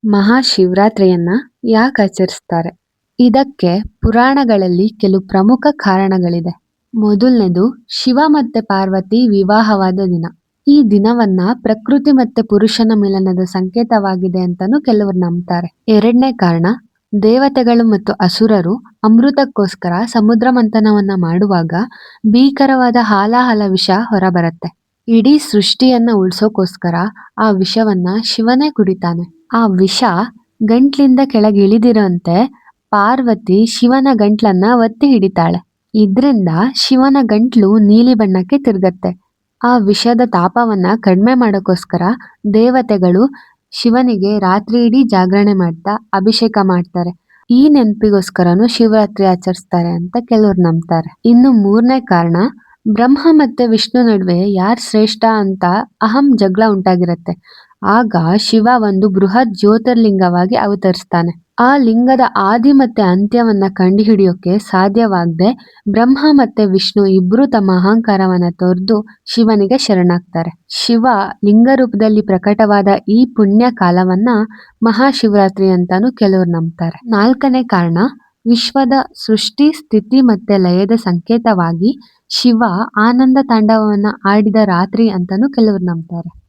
ಮಹಾಶಿವರಾತ್ರಿಯನ್ನ ಯಾಕೆ ಆಚರಿಸ್ತಾರೆ? ಇದಕ್ಕೆ ಪುರಾಣಗಳಲ್ಲಿ ಕೆಲವು ಪ್ರಮುಖ ಕಾರಣಗಳಿದೆ. ಮೊದಲನೇದು, ಶಿವ ಮತ್ತೆ ಪಾರ್ವತಿ ವಿವಾಹವಾದ ದಿನ. ಈ ದಿನವನ್ನ ಪ್ರಕೃತಿ ಮತ್ತೆ ಪುರುಷನ ಮಿಲನದ ಸಂಕೇತವಾಗಿದೆ ಅಂತಾನೂ ಕೆಲವರು ನಂಬ್ತಾರೆ. ಎರಡನೇ ಕಾರಣ, ದೇವತೆಗಳು ಮತ್ತು ಅಸುರರು ಅಮೃತಕ್ಕೋಸ್ಕರ ಸಮುದ್ರ ಮಂಥನವನ್ನ ಮಾಡುವಾಗ ಭೀಕರವಾದ ಹಾಲಾಹಲ ವಿಷ ಹೊರಬರುತ್ತೆ. ಇಡೀ ಸೃಷ್ಟಿಯನ್ನ ಉಳ್ಸೋಕೋಸ್ಕರ ಆ ವಿಷವನ್ನ ಶಿವನೇ ಕುಡಿತಾನೆ. ಆ ವಿಷ ಗಂಟ್ಲಿಂದ ಕೆಳಗೆ ಇಳಿದಿರೋಂತೆ ಪಾರ್ವತಿ ಶಿವನ ಗಂಟ್ಲನ್ನ ಒತ್ತಿ ಹಿಡಿತಾಳೆ. ಇದ್ರಿಂದ ಶಿವನ ಗಂಟ್ಲು ನೀಲಿ ಬಣ್ಣಕ್ಕೆ ತಿರುಗತ್ತೆ. ಆ ವಿಷದ ತಾಪವನ್ನ ಕಡಿಮೆ ಮಾಡೋಕ್ಕೋಸ್ಕರ ದೇವತೆಗಳು ಶಿವನಿಗೆ ರಾತ್ರಿ ಇಡೀ ಜಾಗರಣೆ ಮಾಡ್ತಾ ಅಭಿಷೇಕ ಮಾಡ್ತಾರೆ. ಈ ನೆನಪಿಗೋಸ್ಕರನು ಶಿವರಾತ್ರಿ ಆಚರಿಸ್ತಾರೆ ಅಂತ ಕೆಲವ್ರು ನಂಬ್ತಾರೆ. ಇನ್ನು ಮೂರನೇ ಕಾರಣ, ಬ್ರಹ್ಮ ಮತ್ತೆ ವಿಷ್ಣು ನಡುವೆ ಯಾರ್ ಶ್ರೇಷ್ಠ ಅಂತ ಜಗಳ ಉಂಟಾಗಿರತ್ತೆ. ಆಗ ಶಿವ ಒಂದು ಬೃಹತ್ ಜ್ಯೋತಿರ್ಲಿಂಗವಾಗಿ ಅವತರಿಸ್ತಾನೆ. ಆ ಲಿಂಗದ ಆದಿ ಮತ್ತೆ ಅಂತ್ಯವನ್ನ ಕಂಡುಹಿಡಿಯೋಕೆ ಸಾಧ್ಯವಾಗದೆ ಬ್ರಹ್ಮ ಮತ್ತೆ ವಿಷ್ಣು ಇಬ್ರು ತಮ್ಮ ಅಹಂಕಾರವನ್ನ ತೊರೆದು ಶಿವನಿಗೆ ಶರಣಾಗ್ತಾರೆ. ಶಿವ ಲಿಂಗ ರೂಪದಲ್ಲಿ ಪ್ರಕಟವಾದ ಈ ಪುಣ್ಯ ಕಾಲವನ್ನ ಮಹಾಶಿವರಾತ್ರಿ ಅಂತಾನು ಕೆಲವರು ನಂಬ್ತಾರೆ. ನಾಲ್ಕನೇ ಕಾರಣ, ವಿಶ್ವದ ಸೃಷ್ಟಿ ಸ್ಥಿತಿ ಮತ್ತೆ ಲಯದ ಸಂಕೇತವಾಗಿ ಶಿವ ಆನಂದ ತಾಂಡವವನ್ನ ಆಡಿದ ರಾತ್ರಿ ಅಂತಾನು ಕೆಲವರು ನಂಬ್ತಾರೆ.